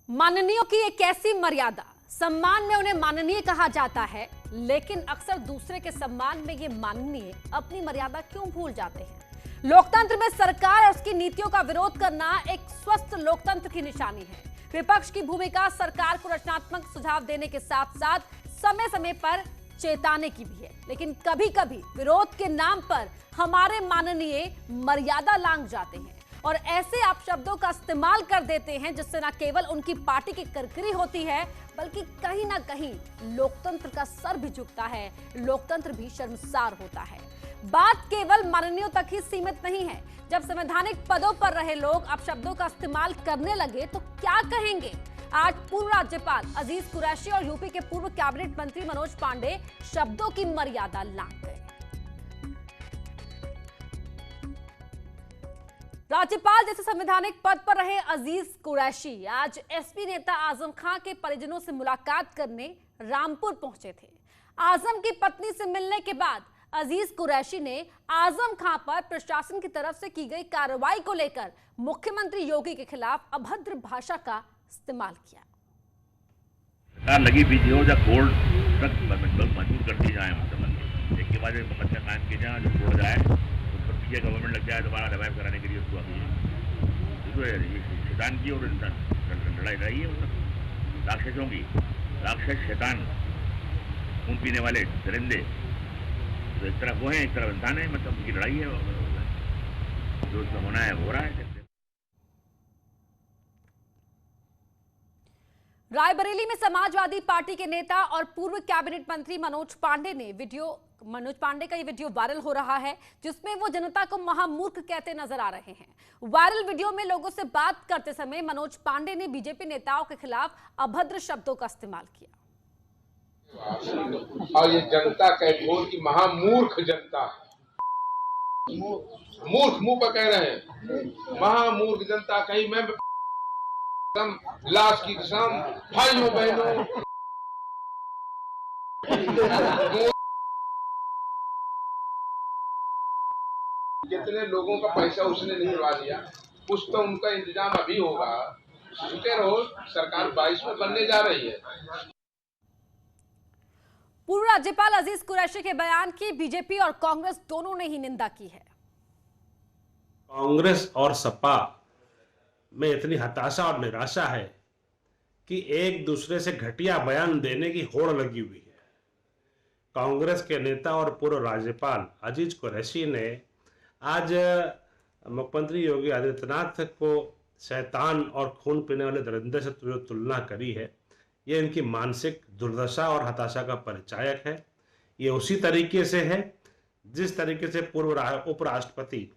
माननीयों की एक ऐसी मर्यादा, सम्मान में उन्हें माननीय कहा जाता है, लेकिन अक्सर दूसरे के सम्मान में ये माननीय अपनी मर्यादा क्यों भूल जाते हैं। लोकतंत्र में सरकार और उसकी नीतियों का विरोध करना एक स्वस्थ लोकतंत्र की निशानी है। विपक्ष की भूमिका सरकार को रचनात्मक सुझाव देने के साथ साथ समय समय पर चेताने की भी है, लेकिन कभी कभी विरोध के नाम पर हमारे माननीय मर्यादा लांघ जाते हैं और ऐसे आप शब्दों का इस्तेमाल कर देते हैं जिससे न केवल उनकी पार्टी की करकरी होती है, बल्कि कहीं ना कहीं लोकतंत्र का सर भी झुकता है, लोकतंत्र भी शर्मसार होता है। बात केवल माननीयों तक ही सीमित नहीं है। जब संवैधानिक पदों पर रहे लोग आप शब्दों का इस्तेमाल करने लगे तो क्या कहेंगे। आज पूर्व राज्यपाल अजीज कुरैशी और यूपी के पूर्व कैबिनेट मंत्री मनोज पांडे शब्दों की मर्यादा लांघ गए। राज्यपाल जैसे संवैधानिक पद पर रहे अजीज कुरैशी आज एसपी नेता आजम खां के परिजनों से मुलाकात करने रामपुर पहुंचे थे। आजम की पत्नी से मिलने के बाद अजीज कुरैशी ने आजम खां पर प्रशासन की तरफ से की गई कार्रवाई को लेकर मुख्यमंत्री योगी के खिलाफ अभद्र भाषा का इस्तेमाल किया। सरकार लगी बीजी हो या कोर्ट तक मंजूर कर दी जाए, मतलब एक के बाद एक मुकदमा कायम किया जाए, जो छोड़ जाए ये गवर्नमेंट लग जाए दोबारा रिवाइव कराने के लिए उसको अभी शैतान की और लड़ाई रही है, मतलब राक्षसों की, राक्षस शैतान खून पीने वाले दरिंदे, तो एक तरफ वो है एक तरफ इंसान है, मतलब उनकी लड़ाई है, जो उसमें होना है हो रहा है। रायबरेली में समाजवादी पार्टी के नेता और पूर्व कैबिनेट मंत्री मनोज पांडे का ये वीडियो वायरल हो रहा है, जिसमें वो जनता को महामूर्ख कहते नजर आ रहे हैं। वायरल वीडियो में लोगों से बात करते समय मनोज पांडे ने बीजेपी नेताओं के खिलाफ अभद्र शब्दों का इस्तेमाल किया। और ये जनता कैथोल की महामूर्ख जनता, मूर्ख मुंह पर कह रहे हैं, महामूर्ख जनता, कहीं मैं लाश की कसम, भाइयों बहनों, जितने लोगों का पैसा उसने निकलवा दिया, कुछ तो उनका इंतजाम अभी होगा। रुके रहो, सरकार 22 में बनने जा रही है। पूर्व राज्यपाल अजीज कुरैशी के बयान की बीजेपी और कांग्रेस दोनों ने ही निंदा की है। कांग्रेस और सपा में इतनी हताशा और निराशा है कि एक दूसरे से घटिया बयान देने की होड़ लगी हुई है। कांग्रेस के नेता और पूर्व राज्यपाल अजीज कुरैशी ने आज मुख्यमंत्री योगी आदित्यनाथ को शैतान और खून पीने वाले दरिंदे से जो तुलना करी है, ये इनकी मानसिक दुर्दशा और हताशा का परिचायक है। ये उसी तरीके से है जिस तरीके से पूर्व उपराष्ट्रपति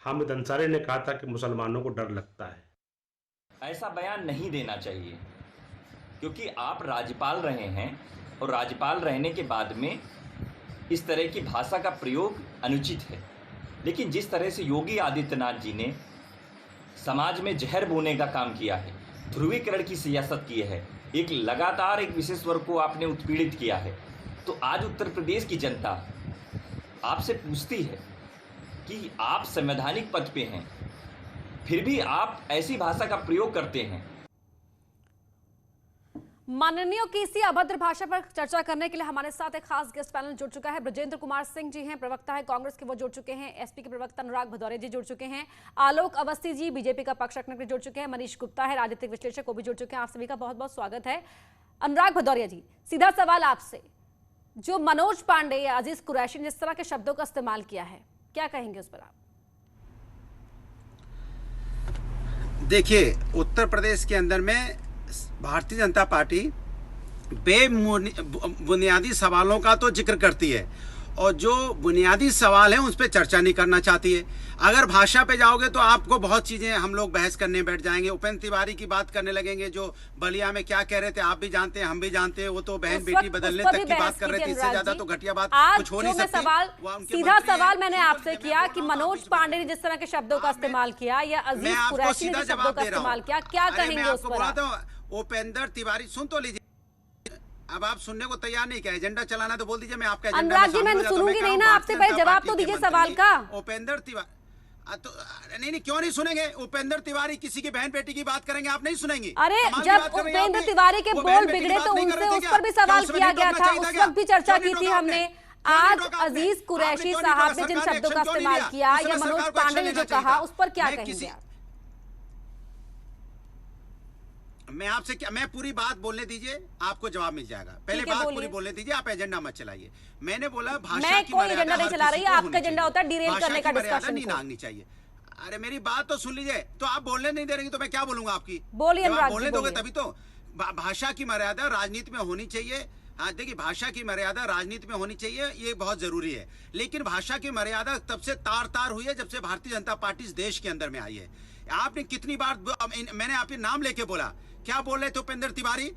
हामिद अंसारी ने कहा था कि मुसलमानों को डर लगता है। ऐसा बयान नहीं देना चाहिए, क्योंकि आप राज्यपाल रहे हैं और राज्यपाल रहने के बाद में इस तरह की भाषा का प्रयोग अनुचित है। लेकिन जिस तरह से योगी आदित्यनाथ जी ने समाज में जहर बोने का काम किया है, ध्रुवीकरण की सियासत की है, एक लगातार एक विशेष वर्ग को आपने उत्पीड़ित किया है, तो आज उत्तर प्रदेश की जनता आपसे पूछती है कि आप संवैधानिक पद पे हैं, फिर भी आप ऐसी भाषा का प्रयोग करते हैं। माननीयों की इसी अभद्र भाषा पर चर्चा करने के लिए हमारे साथ एक खास गेस्ट पैनल जुड़ चुका है। ब्रजेंद्र कुमार सिंह जी हैं, प्रवक्ता है कांग्रेस के, वो जुड़ चुके हैं। एसपी के प्रवक्ता अनुराग भदौरिया जी जुड़ चुके हैं। आलोक अवस्थी जी बीजेपी का पक्ष रखने के लिए जुड़ चुके हैं। मनीष गुप्ता है, राजनीतिक विश्लेषक, वो भी जुड़ चुके हैं। आप सभी का बहुत बहुत स्वागत है। अनुराग भदौरिया जी, सीधा सवाल आपसे, जो मनोज पांडे या अजीज कुरैशी ने जिस तरह के शब्दों का इस्तेमाल किया है, क्या कहेंगे उस पर आप? देखिए, उत्तर प्रदेश के अंदर में भारतीय जनता पार्टी बुनियादी सवालों का तो जिक्र करती है और जो बुनियादी सवाल है उस पर चर्चा नहीं करना चाहती है। अगर भाषा पे जाओगे तो आपको बहुत चीजें हम लोग बहस करने बैठ जाएंगे। उपेंद्र तिवारी की बात करने लगेंगे, जो बलिया में क्या कह रहे थे, आप भी जानते हैं, हम भी जानते हैं। वो तो बहन बेटी बदलने तक की बात कर रहे थे, इससे ज्यादा तो घटिया बात कुछ हो नहीं सकती। सीधा सवाल मैंने आपसे किया कि मनोज पांडे ने जिस तरह के शब्दों का इस्तेमाल किया या अजीज कुरैशी ने शब्दों का इस्तेमाल किया, क्या कहेंगे उस पर? उपेंद्र तिवारी, सुन तो लीजिए, अब आप सुनने को तैयार नहीं, क्या एजेंडा चलाना तो बोल दीजिए, मैं आपका एजेंडा अनुराग जी मैं सुनूंगी नहीं ना आपसे, पहले जवाब तो दीजिए सवाल का। उपेंद्र तिवारी, तो नहीं, क्यों नहीं सुनेंगे? उपेंद्र तिवारी किसी की बहन बेटी की बात करेंगे, आप नहीं सुनेंगे? अरे जब उपेंद्र तिवारी के बोल बिगड़े तो उनसे उस पर भी सवाल किया गया था, उस वक्त भी चर्चा की थी हमने। आज अजीज कुरैशी साहब ने जिन शब्दों का इस्तेमाल किया या मनोज पांडे ने जो कहा, उस पर क्या कहेंगे? मैं आपसे क्या, मैं पूरी बात बोलने दीजिए, आपको जवाब मिल जाएगा। पहले बात पूरी बोलने दीजिए, आप एजेंडा मत चलाइए। मैंने बोला भाषा की कोई एजेंडा नहीं चला रही है, आपका एजेंडा होता है डिरेल करने का, डिस्कशन नहीं नांगनी चाहिए। अरे मेरी बात तो सुन लीजिए, तो आप बोलने नहीं दे रही तो मैं क्या बोलूंगा आपकी? बोलिए, बोलने दोगे तभी तो। भाषा की मर्यादा राजनीति में होनी चाहिए। हाँ देखिए, भाषा की मर्यादा राजनीति में होनी चाहिए, ये बहुत जरूरी है। लेकिन भाषा की मर्यादा तब से तार तार हुई है जब से भारतीय जनता पार्टी इस देश के अंदर में आई है। आपने कितनी बार, मैंने आपके नाम लेके बोला, क्या बोल रहे थे उपेंद्र तिवारी?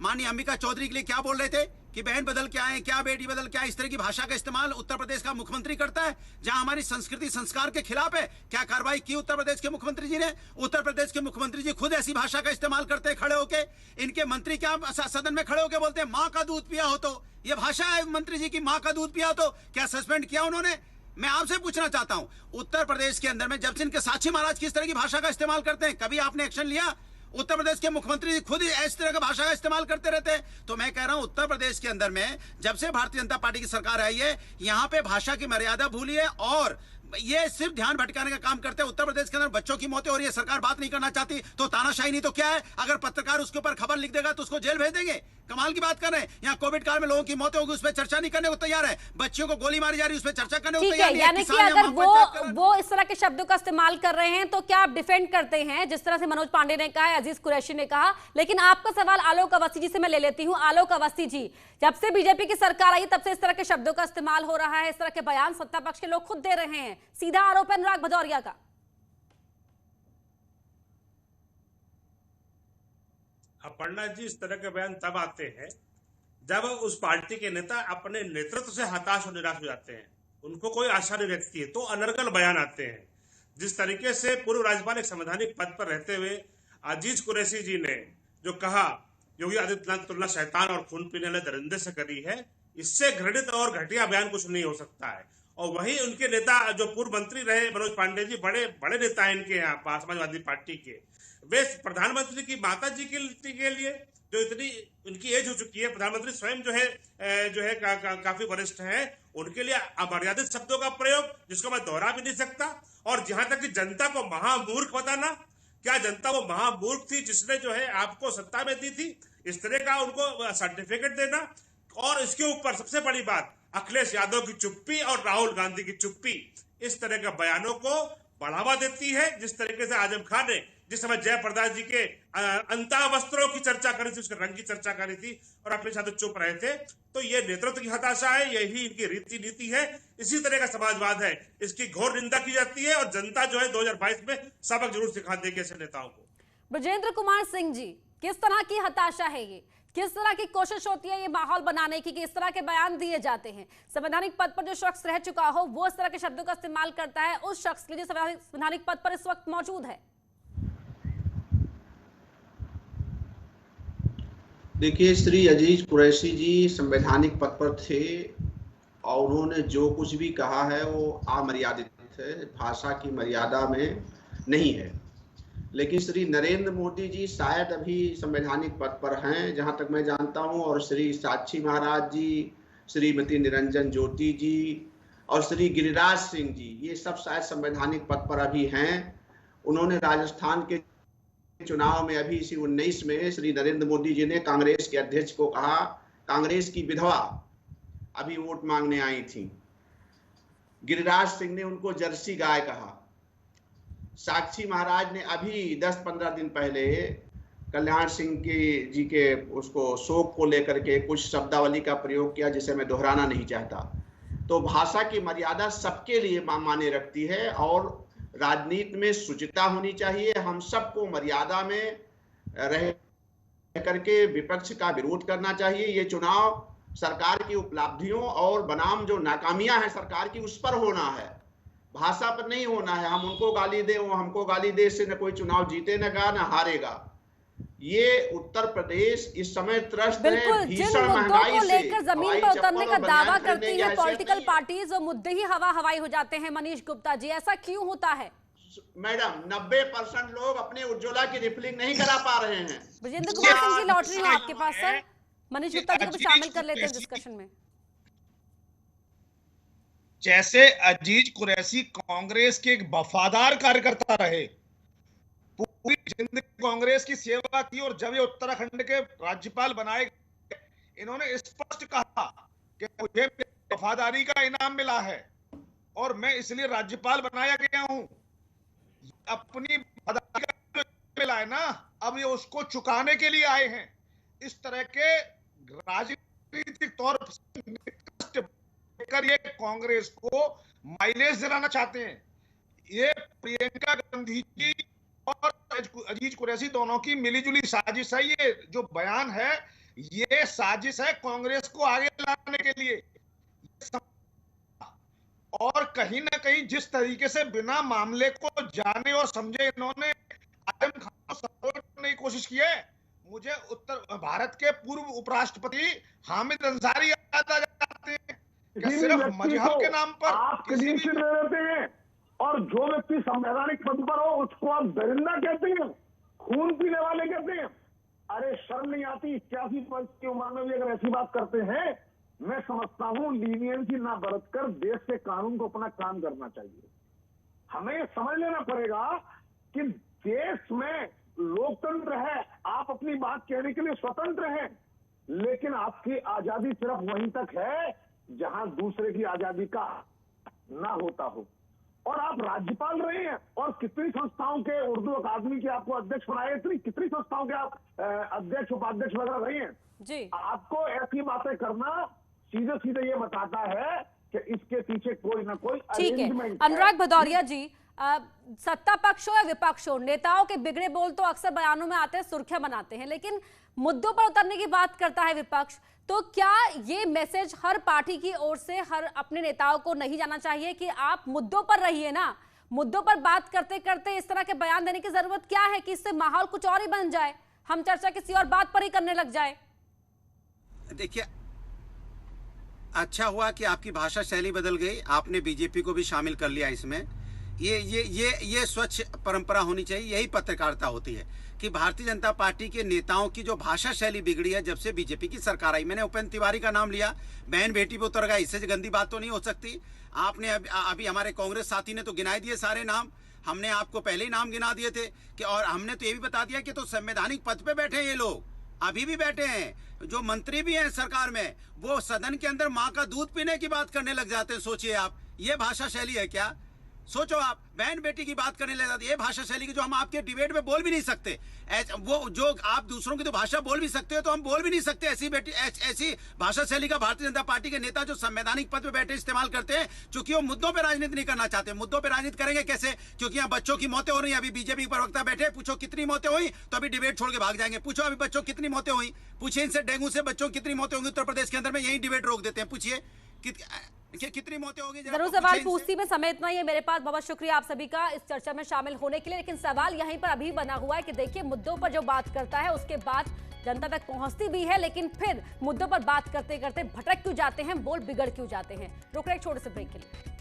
माननीय अंबिका चौधरी के लिए क्या बोल रहे थे कि बहन बदल के आए, क्या बेटी बदल के आए? इस तरह की भाषा का इस्तेमाल उत्तर प्रदेश का मुख्यमंत्री करता है, जहां हमारी संस्कृति संस्कार के खिलाफ है। क्या कार्रवाई की उत्तर प्रदेश के मुख्यमंत्री जी ने? उत्तर प्रदेश के मुख्यमंत्री जी खुद ऐसी भाषा का इस्तेमाल करते हैं खड़े होके। इनके मंत्री क्या सदन में खड़े होके बोलते हैं, माँ का दूध पिया हो? तो ये भाषा है मंत्री जी की, माँ का दूध पिया हो? तो क्या सस्पेंड किया उन्होंने? मैं आपसे पूछना चाहता हूं, उत्तर प्रदेश के अंदर में जब से इनके साक्षी महाराज किस तरह की भाषा का इस्तेमाल करते हैं, कभी आपने एक्शन लिया? उत्तर प्रदेश के मुख्यमंत्री खुद इस तरह का भाषा का इस्तेमाल करते रहते हैं। तो मैं कह रहा हूं, उत्तर प्रदेश के अंदर में जब से भारतीय जनता पार्टी की सरकार आई है, यहां पे भाषा की मर्यादा भूली है और ये सिर्फ ध्यान भटकाने का काम करते हैं। उत्तर प्रदेश के अंदर बच्चों की मौतें हो रही है, सरकार बात नहीं करना चाहती, तो तानाशाही नहीं तो क्या है? अगर पत्रकार उसके ऊपर खबर लिख देगा तो उसको जेल भेज देंगे। कमाल की बात कर रहे हैं। यहाँ कोविड काल में लोगों की मौतें होगी, उस पर चर्चा नहीं करने को तैयार है। बच्चियों को गोली मारी जा रही है, उस पर चर्चा करने को तैयार नहीं है। यानी कि अगर वो इस तरह के शब्दों का इस्तेमाल कर रहे हैं तो क्या आप डिफेंड करते हैं, जिस तरह से मनोज पांडे ने कहा, अजीज कुरैशी ने कहा? लेकिन आपका सवाल आलोक अवस्थी जी से मैं ले लेती हूँ। आलोक अवस्थी जी, जब से बीजेपी की सरकार आई तब से इस तरह के शब्दों का इस्तेमाल हो रहा है, इस तरह के बयान सत्ता पक्ष के लोग खुद दे रहे हैं। सीधा आरोप है अनुराग भदौरिया का। अपर्णा जी, इस तरह के बयान तब आते हैं जब उस पार्टी के नेता अपने नेतृत्व से हताश और निराश हो जाते हैं, उनको कोई आशा नहीं रहती है, तो अनर्गल बयान आते हैं। जिस तरीके से पूर्व राज्यपाल एक संवैधानिक पद पर रहते हुए अजीज कुरैशी जी ने जो कहा योगी आदित्यनाथ की तुलना शैतान और खून पीने वाले दरिंदे से करी है, इससे घृणित और घटिया बयान कुछ नहीं हो सकता है। और वही उनके नेता जो पूर्व मंत्री रहे मनोज पांडे जी, बड़े बड़े नेता है इनके यहाँ समाजवादी पार्टी के, वे प्रधानमंत्री की माता जी के लिए जो इतनी उनकी एज हो चुकी है, प्रधानमंत्री स्वयं जो है काफी वरिष्ठ हैं, उनके लिए अमर्यादित शब्दों का प्रयोग जिसको मैं दोहरा भी नहीं सकता। और जहां तक कि जनता को महामूर्ख बताना, क्या जनता वो महामूर्ख थी जिसने जो है आपको सत्ता में दी थी? इस तरह का उनको सर्टिफिकेट देना। और इसके ऊपर सबसे बड़ी बात, अखिलेश यादव की चुप्पी और राहुल गांधी की चुप्पी इस तरह के बयानों को बढ़ावा देती है। जिस तरीके से आजम खान ने जिस समय जयप्रदा जी के अंता वस्त्रों की चर्चा करी थी, उसके रंग की चर्चा करी थी और अखिलेश यादव चुप रहे थे, तो ये नेतृत्व की हताशा है, यही इनकी रीति नीति है, इसी तरह का समाजवाद है। इसकी घोर निंदा की जाती है और जनता जो है 2022 में सबक जरूर सिखा देगी ऐसे नेताओं को। ब्रजेंद्र कुमार सिंह जी, किस तरह की हताशा है ये? किस तरह की कोशिश होती है ये माहौल बनाने की कि इस तरह के बयान दिए जाते हैं? संवैधानिक पद पर जो शख्स रह चुका हो वो इस तरह के शब्दों का इस्तेमाल करता है उस शख्स के लिए जो संवैधानिक पद पर इस वक्त मौजूद है। देखिए, श्री अजीज कुरैशी जी संवैधानिक पद पर थे और उन्होंने जो कुछ भी कहा है वो अमर्यादित है, भाषा की मर्यादा में नहीं है। लेकिन श्री नरेंद्र मोदी जी शायद अभी संवैधानिक पद पर हैं जहां तक मैं जानता हूं, और श्री साक्षी महाराज जी, श्रीमती निरंजन ज्योति जी और श्री गिरिराज सिंह जी, ये सब शायद संवैधानिक पद पर अभी हैं। उन्होंने राजस्थान के चुनाव में अभी इसी 19 में श्री नरेंद्र मोदी जी ने कांग्रेस के अध्यक्ष को कहा, कांग्रेस की विधवा अभी वोट मांगने आई थी, गिरिराज सिंह ने उनको जर्सी गाय कहा, साक्षी महाराज ने अभी 10-15 दिन पहले कल्याण सिंह जी के उसको शोक को लेकर के कुछ शब्दावली का प्रयोग किया जिसे मैं दोहराना नहीं चाहता। तो भाषा की मर्यादा सबके लिए मायने रखती है और राजनीति में शुचिता होनी चाहिए। हम सबको मर्यादा में रह करके विपक्ष का विरोध करना चाहिए। ये चुनाव सरकार की उपलब्धियों और बनाम जो नाकामियां हैं सरकार की उस पर होना है, भाषा पर नहीं होना है। हम उनको गाली दे, वो हमको गाली दे, इससे न कोई चुनाव जीतेगा न हारेगा। ये उत्तर प्रदेश इस समय त्रस्त है बिल्कुल, जिन भीषण मुद्दों महंगाई को से। लेकर जमीन हवाई पर चप्पल उतरने और का बनियान दावा खरीदने करती की है हैसियत पॉलिटिकल नहीं है। पार्टीज, वो मुद्दे ही हवा हवाई हो जाते हैं। मनीष गुप्ता जी, ऐसा क्यों होता है? मैडम 90% लोग अपने उज्ज्वला की रिफिलिंग नहीं करा पा रहे हैं। विजेंद्र कुमार सिंह जी, लौट रही हूँ आपके पास सर। मनीष गुप्ता जी को भी शामिल कर लेते हैं डिस्कशन में। जैसे अजीज कुरैशी कांग्रेस के एक वफादार कार्यकर्ता रहे, पूरी जिंदगी कांग्रेस की सेवा की, और जब ये उत्तराखंड के राज्यपाल बनाए गए, इन्होंने स्पष्ट कहा कि मुझे वफादारी का इनाम मिला है और मैं इसलिए राज्यपाल बनाया गया हूं। अपनी वफादारी का मिला है ना, अब ये उसको चुकाने के लिए आए हैं। इस तरह के राजनीतिक तौर पर कर ये कांग्रेस को माइलेज दिलाना चाहते हैं। ये प्रियंका गांधी जी और अजीज कुरैशी दोनों की मिलीजुली साजिश है। ये जो बयान है, ये साजिश है कांग्रेस को आगे लाने के लिए। और कहीं ना कहीं जिस तरीके से बिना मामले को जाने और समझे इन्होंने आजम खान को सपोर्ट करने की कोशिश की है, मुझे उत्तर भारत के पूर्व उपराष्ट्रपति हामिद अंसारी याद आ जाते हैं कि सिर्फ मजहब के नाम पर आप क्लीन चिट ले लेते हैं, और जो व्यक्ति संवैधानिक पद पर हो उसको आप दरिंदा कहते हैं, खून पीने वाले कहते हैं। अरे शर्म नहीं आती? 81 वर्ष की उम्र में भी अगर ऐसी बात करते हैं, मैं समझता हूं लीनियंसी ना बरतकर देश के कानून को अपना काम करना चाहिए। हमें ये समझ लेना पड़ेगा कि देश में लोकतंत्र है, आप अपनी बात कहने के लिए स्वतंत्र हैं, लेकिन आपकी आजादी सिर्फ वहीं तक है जहां दूसरे की आजादी का ना होता हो। और आप राज्यपाल रहे हैं, और कितनी संस्थाओं के, उर्दू अकादमी के आपको अध्यक्ष बनाए, कितनी संस्थाओं के आप अध्यक्ष उपाध्यक्ष वगैरह रहे हैं जी। आपको ऐसी बातें करना सीधे सीधे ये बताता है कि इसके पीछे कोई ना कोई ठीक है। अनुराग भदौरिया जी, सत्ता पक्ष हो या विपक्ष हो, नेताओं के बिगड़े बोल तो अक्सर बयानों में आते हैं, सुर्खियां बनाते हैं, लेकिन मुद्दों पर उतरने की बात करता है विपक्ष। तो क्या ये मैसेज हर पार्टी की ओर से हर अपने नेताओं को नहीं जाना चाहिए कि आप मुद्दों पर रहिए ना? मुद्दों पर बात करते करते इस तरह के बयान देने की जरूरत क्या है कि इससे माहौल कुछ और ही बन जाए, हम चर्चा किसी और बात पर ही करने लग जाए? देखिए, अच्छा हुआ कि आपकी भाषा शैली बदल गई, आपने बीजेपी को भी शामिल कर लिया इसमें। ये स्वच्छ परंपरा होनी चाहिए। यही पत्रकारिता होती है कि भारतीय जनता पार्टी के नेताओं की जो भाषा शैली बिगड़ी है जब से बीजेपी की सरकार आई। मैंने उपेंद्र तिवारी का नाम लिया, बहन बेटी पे उतर गया, इससे गंदी बात तो नहीं हो सकती। आपने अभी हमारे कांग्रेस साथी ने तो गिनाई दिए सारे नाम, हमने आपको पहले ही नाम गिना दिए थे कि, और हमने तो ये भी बता दिया कि तो संवैधानिक पद पे बैठे हैं ये लोग, अभी भी बैठे हैं, जो मंत्री भी हैं सरकार में, वो सदन के अंदर माँ का दूध पीने की बात करने लग जाते हैं। सोचिए आप, ये भाषा शैली है क्या? सोचो आप, बहन बेटी की बात करने लग जाते, ये भाषा शैली की जो हम आपके डिबेट में बोल भी नहीं सकते। वो जो आप दूसरों की तो भाषा बोल भी सकते हो, तो हम बोल भी नहीं सकते ऐसी भाषा शैली का भारतीय जनता पार्टी के नेता जो संवैधानिक पद पे बैठे इस्तेमाल करते हैं, क्योंकि वो मुद्दों पे राजनीति नहीं करना चाहते। मुद्दों पे राजनीति करेंगे कैसे? क्योंकि यहाँ बच्चों की मौतें हो रही हैं। अभी बीजेपी प्रवक्ता बैठे, पूछो कितनी मौतें हुई, तो अभी डिबेट छोड़ के भाग जाएंगे। पूछो अभी बच्चों कितनी मौतें हुई, पूछिए इनसे, डेंगू से बच्चों कितनी मौतें होंगी उत्तर प्रदेश के अंदर में, यही डिबेट रोक देते हैं। पूछिए कितनी मौतें होगी। जरूर सवाल पूछती में समय इतना ही है मेरे पास। बहुत शुक्रिया आप सभी का इस चर्चा में शामिल होने के लिए, लेकिन सवाल यहीं पर अभी बना हुआ है कि देखिए, मुद्दों पर जो बात करता है उसके बाद जनता तक पहुंचती भी है, लेकिन फिर मुद्दों पर बात करते करते भटक क्यों जाते हैं, बोल बिगड़ क्यों जाते हैं। रुक रहे एक छोटे से ब्रेक के लिए।